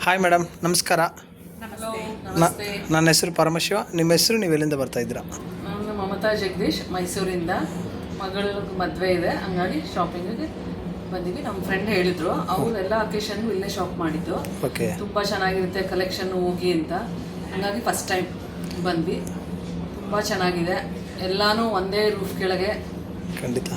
Hi madam, ನಮಸ್ಕಾರ. ನಮಸ್ತೆ. ನನ್ನ ಹೆಸರು ಪರಮಶಿವ. ನಿಮ್ಮ ಹೆಸರು, ನೀವು ಎಲ್ಲಿಂದ ಬರ್ತಾ ಇದ್ದೀರಾ? ನಾನು ಮಮತಾ ಜಗದೀಶ್, ಮೈಸೂರಿಂದ. ಮಗಳಿಗೆ ಮದುವೆ ಇದೆ, ಹಂಗಾಗಿ ಶಾಪಿಂಗಿಗೆ ಬಂದಿವಿ. ನಮ್ಮ ಫ್ರೆಂಡ್ ಹೇಳಿದ್ರು, ಅವರೆಲ್ಲ ಅಕೇಶನ್ಗೂ ಇಲ್ಲೇ ಶಾಪ್ ಮಾಡಿದ್ದು. ಓಕೆ. ತುಂಬ ಚೆನ್ನಾಗಿರುತ್ತೆ ಕಲೆಕ್ಷನ್, ಹೋಗಿ ಅಂತ. ಹಂಗಾಗಿ ಫಸ್ಟ್ ಟೈಮ್ ಬಂದ್ವಿ. ತುಂಬ ಚೆನ್ನಾಗಿದೆ, ಎಲ್ಲಾನು ಒಂದೇ ರೂಫ್ ಕೆಳಗೆ ಖಂಡಿತ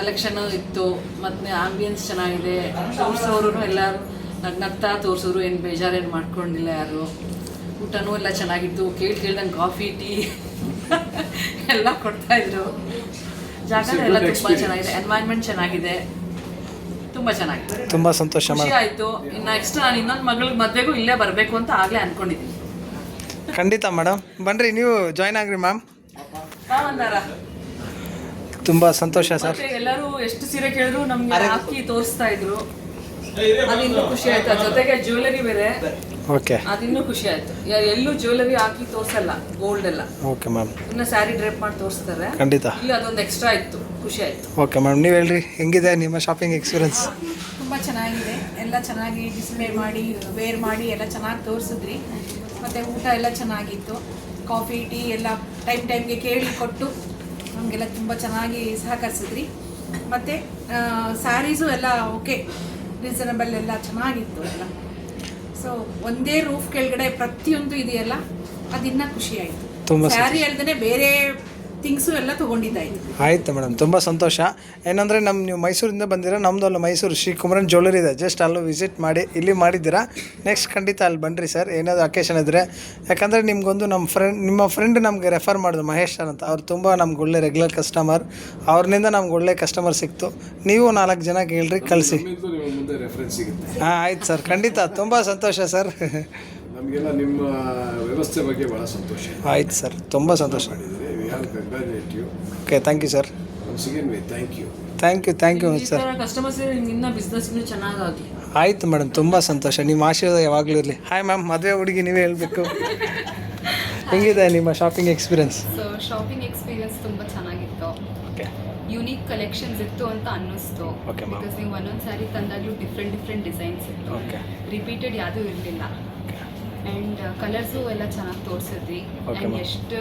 ಕಲೆಕ್ಷನ್ ಇತ್ತು. ಮತ್ತು ಆಂಬಿಯನ್ಸ್ ಚೆನ್ನಾಗಿದೆ. ತೋರಿಸೋರು ಎಲ್ಲರೂ ನಗ್ನಗ್ತಾ ತೋರಿಸೋರು, ಏನು ಬೇಜಾರೇನು ಮಾಡ್ಕೊಂಡಿಲ್ಲ ಯಾರು. ಊಟನೂ ಎಲ್ಲ ಚೆನ್ನಾಗಿತ್ತು. ಕೇಳ್ದಂಗೆ ಕಾಫಿ, ಟೀ ಎಲ್ಲ ಕೊಡ್ತಾಯಿದ್ರು. ಜಾಗ ಎಲ್ಲ ತುಂಬ ಚೆನ್ನಾಗಿದೆ, ಎನ್ವೈರ್ಮೆಂಟ್ ಚೆನ್ನಾಗಿದೆ, ತುಂಬ ಚೆನ್ನಾಗಿದೆ. ತುಂಬ ಸಂತೋಷ. ಖುಷಿ ಆಯಿತು. ನೆಕ್ಸ್ಟ್ ನಾನು ಇನ್ನೊಂದು ಮಗಳಿಗೆ ಮದುವೆಗೂ ಇಲ್ಲೇ ಬರಬೇಕು ಅಂತ ಆಗಲೇ ಅಂದ್ಕೊಂಡಿದ್ದೀನಿ. ಖಂಡಿತ ಮೇಡಮ್, ಬನ್ನಿರಿ, ನೀವು ಜಾಯ್ನ್ ಆಗ್ರಿ ಮ್ಯಾಮ್. ಬಂದಾರ ತುಂಬ ಸಂತೋಷ ಸರ್. ಎಲ್ಲರೂ ಎಷ್ಟು ಸೀರೆ ಕೇಳಿದ್ರು ನಮ್ಗೆ ಹಾಕಿ ತೋರಿಸ್ತಾ ಇದ್ರು, ಅದಿನ್ನೂ ಖುಷಿ ಆಯ್ತು. ಅದ್ರ ಜೊತೆಗೆ ಜ್ಯುವೆಲರಿ ಬೇರೆ, ಓಕೆ, ಅದಿನ್ನೂ ಖುಷಿ ಆಯ್ತು. ಎಲ್ಲೂ ಜ್ಯುವೆಲರಿ ಹಾಕಿ ತೋರಿಸಲ್ಲ, ಗೋಲ್ಡ್ ಎಲ್ಲ. Okay ma'am. ಇನ್ನು ಸ್ಯಾರಿ ಡ್ರೇಪ್ ಮಾಡಿ ತೋರಿಸ್ತಾರೆ. ಖಂಡಿತ. ಇಲ್ಲಿ ಅದೊಂದು ಎಕ್ಸ್ಟ್ರಾ ಇತ್ತು, ಖುಷಿ ಆಯ್ತು. ಓಕೆ ಮ್ಯಾಮ್, ನೀವು ಹೇಳ್ರಿ, ಹೆಂಗಿದೆ ನಿಮ್ಮ ಶಾಪಿಂಗ್ ಎಕ್ಸ್ಪೀರಿಯನ್ಸ್? ತುಂಬ ಚೆನ್ನಾಗಿದೆ, ಎಲ್ಲ ಚೆನ್ನಾಗಿ ಡಿಸ್ಪ್ಲೇ ಮಾಡಿ ವೇರ್ ಮಾಡಿ ಎಲ್ಲ ಚೆನ್ನಾಗಿ ತೋರಿಸಿದ್ರಿ. ಮತ್ತು ಊಟ ಎಲ್ಲ ಚೆನ್ನಾಗಿತ್ತು. ಕಾಫಿ, ಟೀ ಎಲ್ಲ ಟೈಮ್ಗೆ ಕೇಳಿ ಕೊಟ್ಟು ನಮಗೆಲ್ಲ ತುಂಬ ಚೆನ್ನಾಗಿ ಸಹಕರಿಸಿದ್ರಿ. ಮತ್ತು ಸ್ಯಾರೀಸು ಎಲ್ಲ ಓಕೆ, ರೀಸನಬಲ್, ಎಲ್ಲ ಚೆನ್ನಾಗಿತ್ತು ಎಲ್ಲ. ಸೊ ಒಂದೇ ರೂಫ್ ಕೆಳಗಡೆ ಪ್ರತಿಯೊಂದು ಇದೆಯಲ್ಲ, ಅದಿನ್ನ ಖುಷಿ ಆಯಿತು. ಸ್ಯಾರಿ ಹೇಳ್ದೇ ಬೇರೆ ಥಿಂಗ್ಸು ಎಲ್ಲ ತೊಗೊಂಡಿದ್ದಾಯಿತು. ಆಯಿತು ಮೇಡಮ್, ತುಂಬ ಸಂತೋಷ. ಏನಂದರೆ ನೀವು ಮೈಸೂರಿಂದ ಬಂದಿರೋ, ನಮ್ಮದು ಅಲ್ಲ ಮೈಸೂರು ಶ್ರೀ ಕುಮರನ್ ಜ್ಯುವೆಲರಿ ಇದೆ, ಜಸ್ಟ್ ಅಲ್ಲೂ ವಿಸಿಟ್ ಮಾಡಿ ಇಲ್ಲಿ ಮಾಡಿದ್ದೀರಾ. ನೆಕ್ಸ್ಟ್ ಖಂಡಿತ ಅಲ್ಲಿ ಬನ್ನಿರಿ ಸರ್, ಏನಾದರೂ ಅಕೇಶನ್ ಇದ್ದರೆ. ಯಾಕಂದರೆ ನಿಮಗೊಂದು ನಿಮ್ಮ ಫ್ರೆಂಡ್ ನಮಗೆ ರೆಫರ್ ಮಾಡಿದ್ರು, ಮಹೇಶ್ ಅಂತ. ಅವ್ರು ತುಂಬ ನಮ್ಗೆ ಒಳ್ಳೆ ರೆಗ್ಯುಲರ್ ಕಸ್ಟಮರ್. ಅವ್ರನಿಂದ ನಮ್ಗೆ ಒಳ್ಳೆ ಕಸ್ಟಮರ್ ಸಿಕ್ತು. ನೀವು 4 ಜನಕ್ಕೆ ಹೇಳ್ರಿ, ಕಳಿಸಿ. ಹಾಂ, ಆಯ್ತು ಸರ್, ಖಂಡಿತ. ತುಂಬ ಸಂತೋಷ ಸರ್. ನಮಗೆಲ್ಲ ನಿಮ್ಮ ವ್ಯವಸ್ಥೆ ಬಗ್ಗೆ ಭಾಳ ಸಂತೋಷ. ಆಯ್ತು ಸರ್, ತುಂಬ ಸಂತೋಷ. Okay, thank you sir. Thank you sir. Customers ಇನ್ನ ಬಿಸ್ನೆಸ್ ಇನ್ನೂ ಚೆನ್ನಾಗಿ. ಆಯಿತು ಮೇಡಮ್, ತುಂಬ ಸಂತೋಷ. ನಿಮ್ಮ ಆಶೀರ್ವಾದ ಯಾವಾಗಲೂ ಇರಲಿ. ಹಾಯ್ ಮ್ಯಾಮ್, ಮದುವೆ ಹುಡುಗಿ ನೀವೇ ಹೇಳಬೇಕು, ಹೆಂಗಿದೆ ನಿಮ್ಮ shopping experience? So shopping experience ತುಂಬ ಚೆನ್ನಾಗಿತ್ತು. ಓಕೆ. ಯೂನಿಕ್ ಕಲೆಕ್ಷನ್ಸ್ ಇತ್ತು ಅಂತ ಅನ್ನಿಸ್ತು. Okay, ma'am. ಬಿಕಾಸ್ ನೀವು ಒಂದೊಂದು ಸ್ಯಾರಿ ತಂದಾಗಲೂ ಡಿಫ್ರೆಂಟ್ ಡಿಸೈನ್ಸ್ ಇತ್ತು. Okay. ರಿಪೀಟೆಡ್ ಯಾವುದೂ ಇರಲಿಲ್ಲ. ಆ್ಯಂಡ್ ಕಲರ್ಸು ಎಲ್ಲ ಚೆನ್ನಾಗಿ ತೋರಿಸಿದ್ವಿ. Okay, and ma'am. ಎಷ್ಟು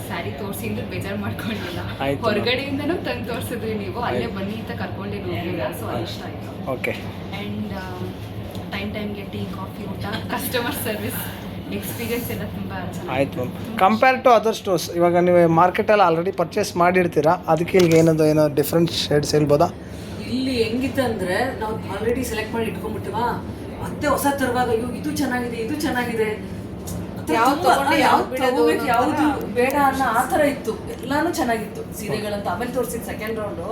ಸ್ಯಾರಿ ತೋರಿಸಿ ಅಂದ್ರೆ ಬೇಜಾರು ಮಾಡ್ಕೊಂಡಿಲ್ಲ. ಆಯ್ತು, ma'am. ಹೊರಗಡೆಯಿಂದನೂ ತಂದು ತೋರಿಸಿದ್ರಿ ನೀವು, ಅಲ್ಲೇ ಬನ್ನಿ ಅಂತ ಕರ್ಕೊಂಡೇನು ಹೋಗಲಿಲ್ಲ. ಸೊ ಅದು ಇಷ್ಟ ಆಯಿತು. ಓಕೆ. ಆ್ಯಂಡ್ ಟೈಮ್ಗೆ ಟೀ, ಕಾಫಿ, ಊಟ, ಕಸ್ಟಮರ್ ಸರ್ವಿಸ್ ಎಕ್ಸ್ಪೀರಿಯನ್ಸ್ ಎಲ್ಲ ತುಂಬ ಚೆನ್ನಾಗಿ. ಆಯ್ತು ma'am. Compare to other stores, ಇವಾಗ ನೀವು ಮಾರ್ಕೆಟಲ್ಲಿ ಆಲ್ರೆಡಿ ಪರ್ಚೇಸ್ ಮಾಡಿರ್ತೀರಾ, ಅದಕ್ಕೆ ಇಲ್ಲಿಗೆ ಏನೋ ಡಿಫ್ರೆಂಟ್ ಶೇಡ್ಸ್ ಹೇಳ್ಬೋದಾ? ಇಲ್ಲಿ ಹೆಂಗಿತ್ತಂದ್ರೆ ನಾವು ಆಲ್ರೆಡಿ ಸೆಲೆಕ್ಟ್ ಮಾಡಿ ಇಟ್ಕೊಂಡ್ಬಿಟ್ಟಿವ, ಮತ್ತೆ ಹೊಸ ತರುವಾಗ ಇದು ಚೆನ್ನಾಗಿದೆ, ಯಾವ್ದು ಬೇಡ ಅನ್ನೋ ಆ ಥರ ಇತ್ತು. ಎಲ್ಲಾನು ಚೆನ್ನಾಗಿತ್ತು ಸೀರೆಗಳಂತ. ಆಮೇಲೆ ತೋರಿಸಿದ ಸೆಕೆಂಡ್ ರೌಂಡು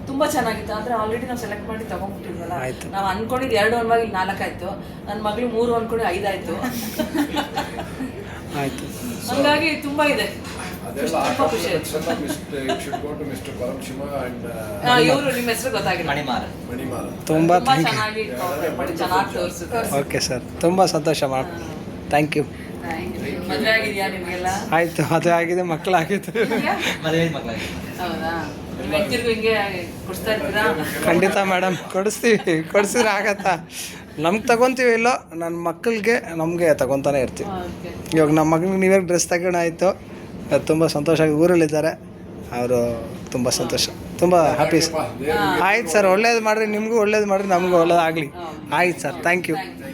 ತುಂಬ ಚೆನ್ನಾಗಿತ್ತು. ಅಂದರೆ ಆಲ್ರೆಡಿ ನಾವು ಸೆಲೆಕ್ಟ್ ಮಾಡಿ ತಗೊಂಡ್ಬಿಟ್ಟಿದ್ವಲ್ಲ, ನಾವು ಅನ್ಕೊಂಡಿದ್ದು 2 ಅನ್ವಾಗ ಇಲ್ಲಿ 4 ಆಯಿತು. ನನ್ನ ಮಗಳು 3 ಅನ್ಕೊಂಡು 5 ಆಯಿತು. ಆಯಿತು, ಹಂಗಾಗಿ ತುಂಬ ಇದೆ. ಇವರು ನಿಮ್ಮ ಹೆಸರು ಗೊತ್ತಾಗಿಲ್ಲ, ತುಂಬ ಚೆನ್ನಾಗಿ ತೋರಿಸಿದ್ರು. ಓಕೆ ಸರ್, ತುಂಬ ಸಂತೋಷ ಮ್ಯಾಮ್. Thank you. ಮದುವೆ ಆಗಿದೆಯಾ ನಿಮಗೆಲ್ಲ? ಆಯಿತು, ಮದುವೆ ಆಗಿದೆ, ಮಕ್ಕಳಾಗಿತ್ತು. ಹೌದಾ? ಹೆಂಡ್ತಿರ್ಗೂ ಹಿಂಗೆ ಕೊಡಿಸ್ತಾ ಇರ್ತೀರಾ? ಖಂಡಿತ ಮೇಡಮ್, ಕೊಡಿಸಿದ್ರೆ ಆಗತ್ತಾ? ನಮ್ಗೆ ತಗೊತೀವಿ ಇಲ್ಲೋ, ನನ್ನ ಮಕ್ಕಳಿಗೆ ನಮಗೆ ತಗೊತಾನೆ ಇರ್ತೀವಿ. ಇವಾಗ ನಮ್ಮ ಮಗನಿಗೆ ನೀವೇ ಡ್ರೆಸ್ ತಗೋಣ ಆಯಿತು, ತುಂಬ ಸಂತೋಷ ಆಗಿ ಊರಲ್ಲಿದ್ದಾರೆ ಅವರು. ತುಂಬ ಸಂತೋಷ, ತುಂಬ ಹ್ಯಾಪಿ. ಆಯ್ತು ಸರ್, ಒಳ್ಳೇದು ಮಾಡಿರಿ, ನಿಮಗೂ ಒಳ್ಳೇದು ಮಾಡಿರಿ, ನಮಗೂ ಒಳ್ಳೇದಾಗಲಿ. ಆಯ್ತು ಸರ್, ಥ್ಯಾಂಕ್ ಯು.